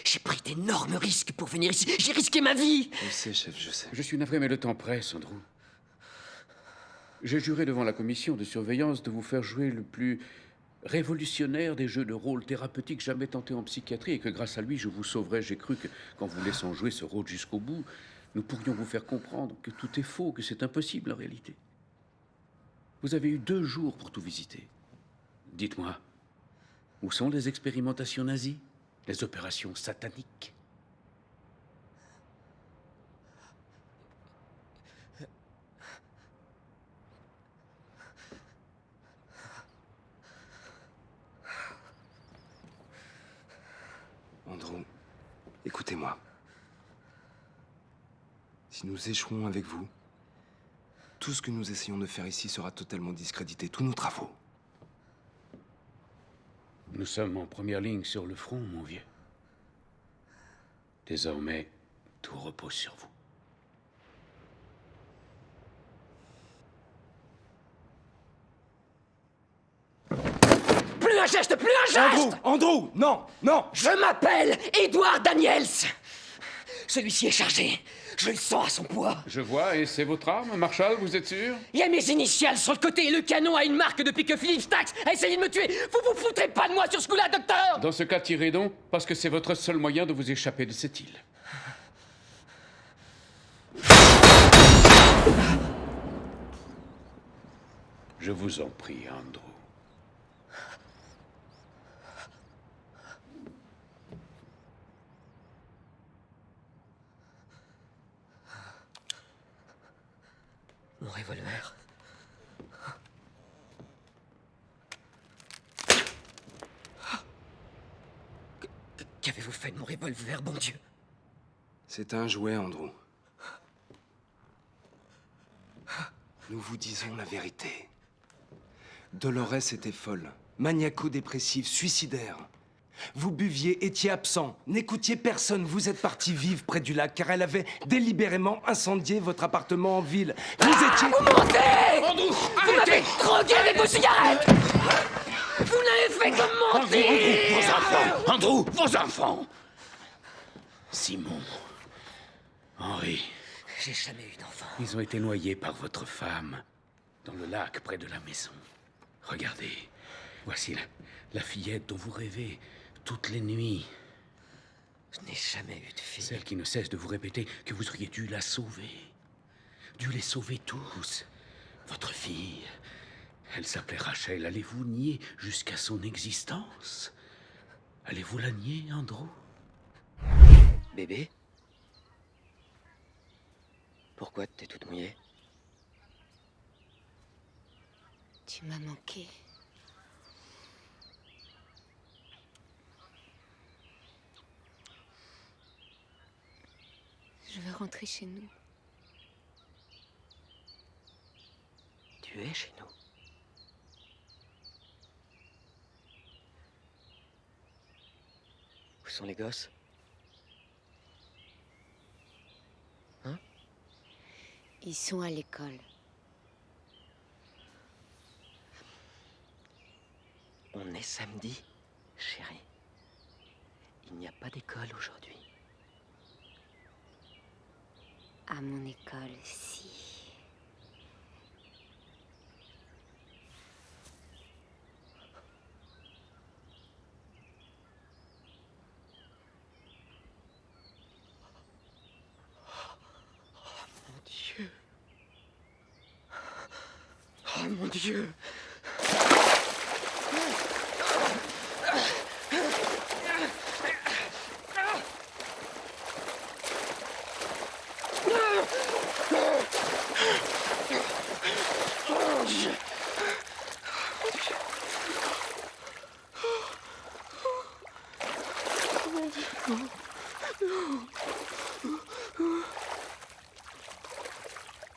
J'ai pris d'énormes risques pour venir ici. J'ai risqué ma vie. Je sais, chef, je sais. Je suis navré, mais le temps presse, Andrew. J'ai juré devant la commission de surveillance de vous faire jouer le plus révolutionnaire des jeux de rôle thérapeutiques jamais tentés en psychiatrie et que grâce à lui, je vous sauverai. J'ai cru que, qu'en vous laissant jouer ce rôle jusqu'au bout, nous pourrions vous faire comprendre que tout est faux, que c'est impossible en réalité. Vous avez eu 2 jours pour tout visiter. Dites-moi, où sont les expérimentations nazies? Les opérations sataniques? Andrew, écoutez-moi. Si nous échouons avec vous, tout ce que nous essayons de faire ici sera totalement discrédité, tous nos travaux. Nous sommes en première ligne sur le front, mon vieux. Désormais, tout repose sur vous. Plus un geste, plus un geste! Andrew, non, non! Je m'appelle Edward Daniels. Celui-ci est chargé. Je le sens à son poids. Je vois, et c'est votre arme, Marshall, vous êtes sûr? Il y a mes initiales sur le côté et le canon a une marque depuis que Philippe Stax a essayé de me tuer. Vous vous foutrez pas de moi sur ce coup-là, docteur! Dans ce cas, tirez donc, parce que c'est votre seul moyen de vous échapper de cette île. Je vous en prie, Andrew. Mon revolver. Qu'avez-vous fait de mon revolver, bon Dieu? C'est un jouet, Andrew. Nous vous disons la vérité. Dolores était folle, maniaco-dépressive, suicidaire. Vous buviez, étiez absent, n'écoutiez personne. Vous êtes parti vivre près du lac car elle avait délibérément incendié votre appartement en ville. Vous étiez... Vous mentez! Vous m'avez drogué avec vos cigarettes! Vous n'avez fait que mentir! Vos enfants! Andrew, vos enfants! Simon, Henri, J'ai jamais eu d'enfant. ils ont été noyés par votre femme dans le lac près de la maison. Regardez, voici la fillette dont vous rêvez toutes les nuits. Je n'ai jamais eu de fille. Celle qui ne cesse de vous répéter que vous auriez dû la sauver. Dû les sauver tous. Votre fille, elle s'appelait Rachel. Allez-vous nier jusqu'à son existence? Allez-vous la nier, Andrew? Bébé? Pourquoi t'es toute mouillée? Tu m'as manqué. Je veux rentrer chez nous. Tu es chez nous. Où sont les gosses? Hein? Ils sont à l'école. On est samedi, chérie. Il n'y a pas d'école aujourd'hui. À mon école, si. Mon Dieu. Oh mon Dieu.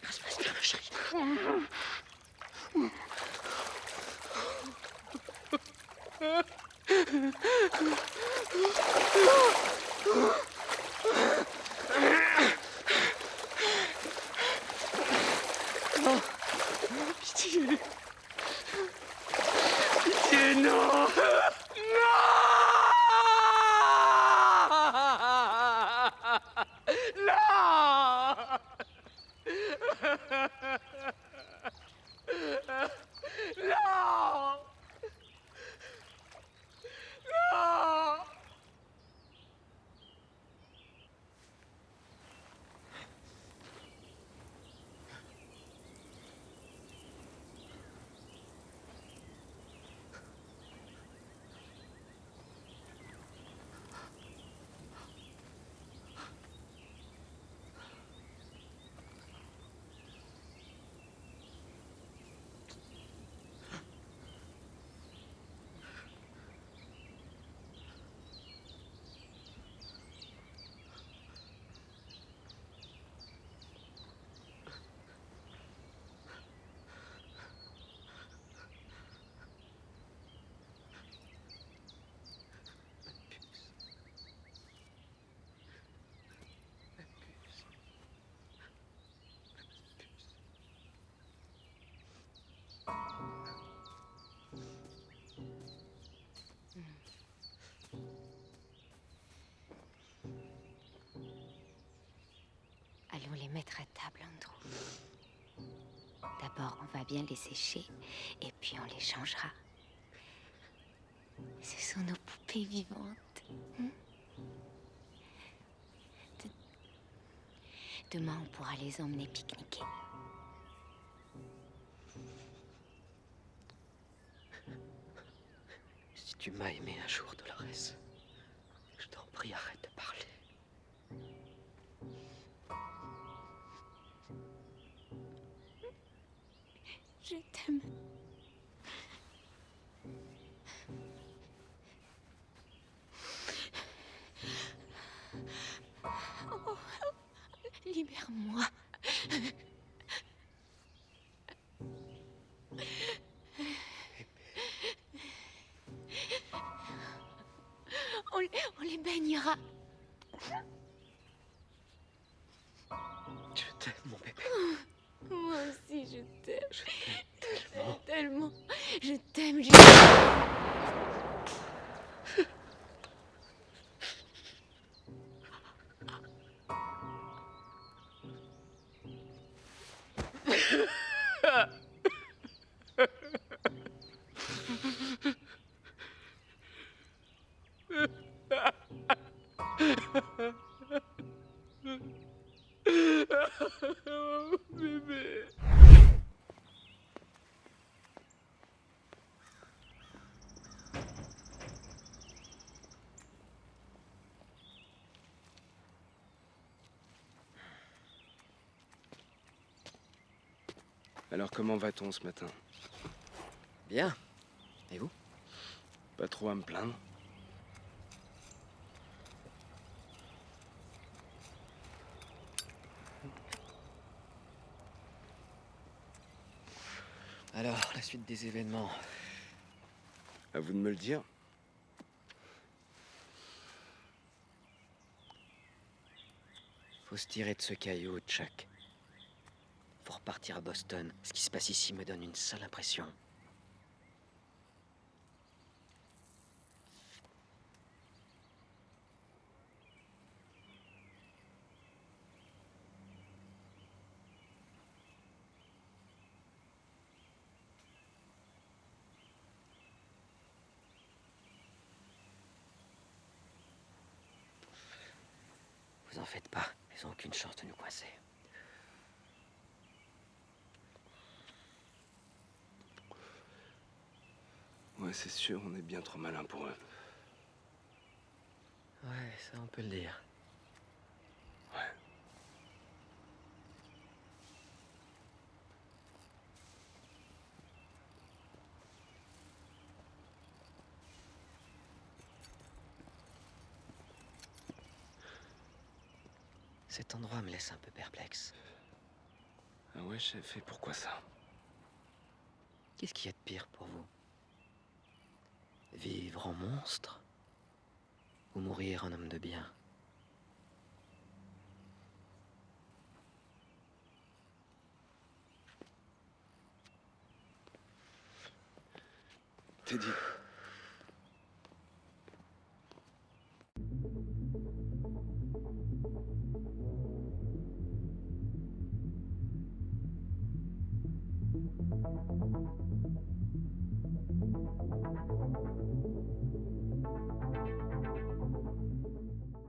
Respire, ma chérie. Non. Pitié. Pitié, non. Non. les mettre à table, Andrew. D'abord, on va bien les sécher, et puis on les changera. Ce sont nos poupées vivantes. Demain, on pourra les emmener pique-niquer. Si tu m'as aimé un jour, Dolores, je t'en prie, arrête de parler. Je t'aime. Oh, libère-moi. On les baignera. Je t'aime, mon bébé. Moi aussi, je t'aime. Je t'aime tellement. Tellement. Je t'aime. Bébé. Alors comment va-t-on ce matin? Bien. Et vous? Pas trop à me plaindre. Alors, la suite des événements. À vous de me le dire. Faut se tirer de ce caillou, Chuck. Faut repartir à Boston. Ce qui se passe ici me donne une sale impression. Vous en faites pas. Ils ont aucune chance de nous coincer. Ouais, c'est sûr, on est bien trop malin pour eux. Ouais, ça on peut le dire. Ouais. Cet endroit me laisse un peu perplexe. Ah ouais, chef, et pourquoi ça? Qu'est-ce qu'il y a de pire pour vous? Vivre en monstre? Ou mourir en homme de bien? Teddy.